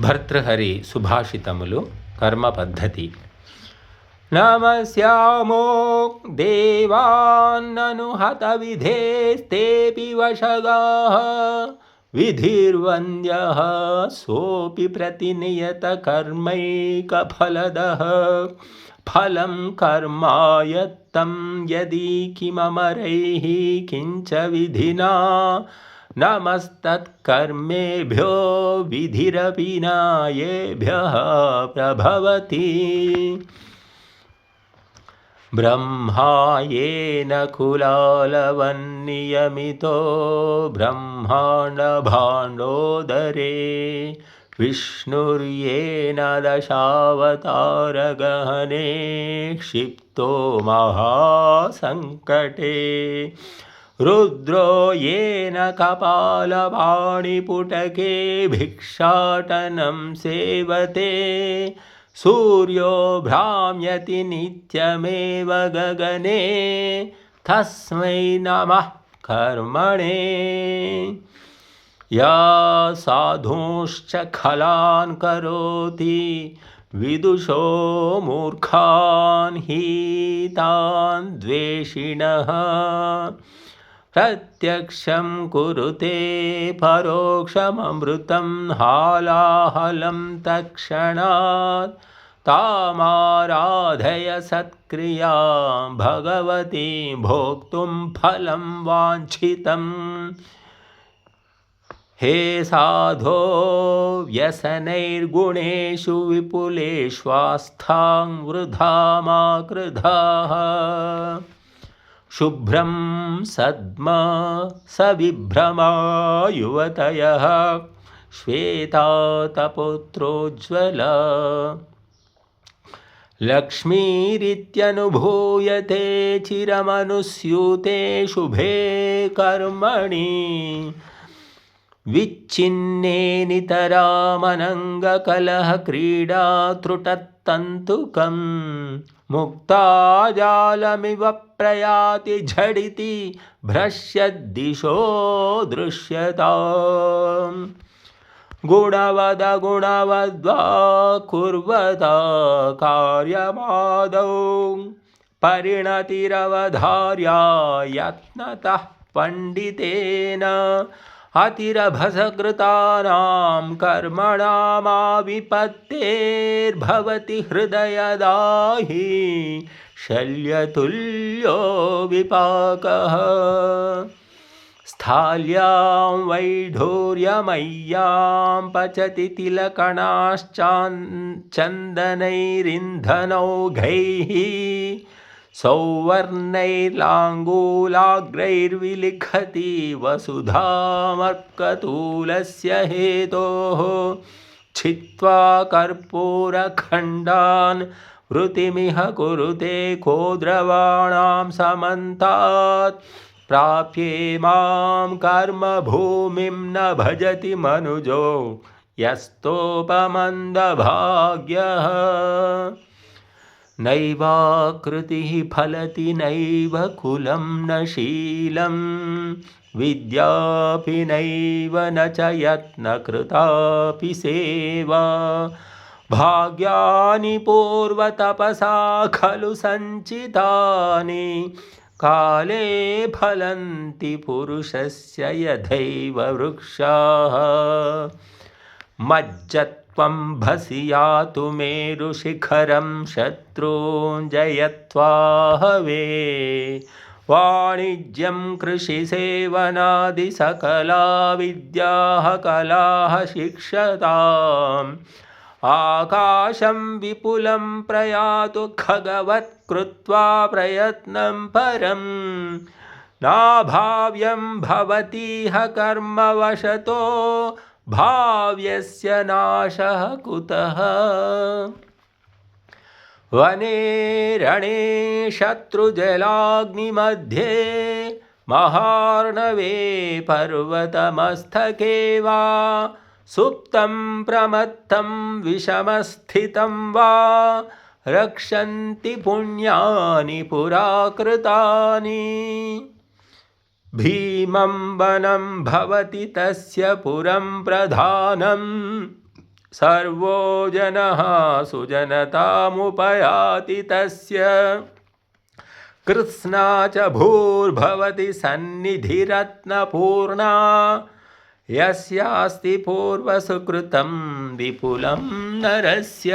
భర్తృహరి సుభాషితములు కర్మ పద్ధతి. నమస్యామో దేవాన్నను హత విధేస్తేపి వశగాః విధిర్వంద్యః సోపి ప్రతినియత కర్మైక ఫలదః ఫలం కర్మాయత్తం యది కిమమరైః కించ విధినా నమస్తత్కర్మేభ్యో విధిరపి నాయేభ్యః ప్రభవతి. బ్రహ్మాయేన కులాలవన్నియమితో బ్రహ్మాండభాండోదరే విష్ణుర్యేన దశావతారగహనే క్షిప్తో మహాసంకటే రుద్రో येन कपालपाणिपुटके भिक्षाटनं सेवते सूर्यो भ्राम्यति नित्यमेव गगने तस्मै नमः कर्मणे. या साधुश्च खलान् करोति विदुषो मूर्खान् हीतान् द्वेषिणः प्रत्यक्षं कुरुते परोक्षममृतं हालाहलं तत्क्षणात् तामाराधय सत्क्रियां भगवतीं भोक्तुं फलं वाञ्छितं. हे साधो व्यसनैर्गुणेषु विपुलेष्वास्थां वृथा मा कृधाः शुभ्रं सद्म सविभ्रमा युवतयः श्वेतातपुत्रोज्ज्वल लक्ष्मीरित्यनुभूयते चिरमनुस्यूते शुभे कर्मणि विच्छिन्ने नितरामनङ्गकलह क्रीडा त्रुटत्तन्तुकं मुक्ताजालमिव प्रयाति झटिति भ्रश्यद्दिशो दृश्यताम्. गुणवद गुणवद्वा कुर्वता कार्यमादौ परिणतिरवधार्या यत्नतः पण्डितेन अतिरभसकृतानां कर्मणामाविपत्तेर्भवति हृदयदाहि शल्यतुल्यो विपाकः. स्थाल्यां वैढूर्यमय्यां पचति तिलकणाश्चन्दनैरिन्धनौघैः सौवर्णैर्लाङ्गूलाग्रैर्विलिखति वसुधामर्कतूलस्य हेतोः छित्त्वा कर्पूरखण्डान् वृतिमिह कुरुते कोद्रवाणां समन्तात् प्राप्ये मां कर्मभूमिं न भजति मनुजो यस्तोपमन्दभाग्यः. नैवाकृतिः फलति नैव कुलं न शीलं विद्यापि नैव न च यत्नकृतापि सेवा भाग्यानि पूर्वतपसा खलु सञ्चितानि काले फलन्ति पुरुषस्य यथैव वृक्षाः. मज्जत्वं भसि यातु मेरुशिखरं शत्रूञ्जयत्वाहवे वाणिज्यं कृषिसेवनादिसकला विद्याः कलाः शिक्षताम्. आकाशं विपुलं प्रयातु खगवत् कृत्वा प्रयत्नं परं नाभाव्यं भवतीह कर्मवशतो भाव्यस्य नाशः कुतः. वने रणे शत्रुजलाग्निमध्ये महार्णवे पर्वतमस्तके वा सुप्तं प्रमत्तं विषमस्थितं वा रक्षन्ति पुण्यानि पुराकृतानि. भीमं वनं भवति तस्य पुरं प्रधानं सर्वो जनः सुजनतामुपयाति तस्य कृत्स्ना च भूर्भवति सन्निधिरत्नपूर्णा यस्यास्ति पूर्वसुकृतं विपुलं नरस्य।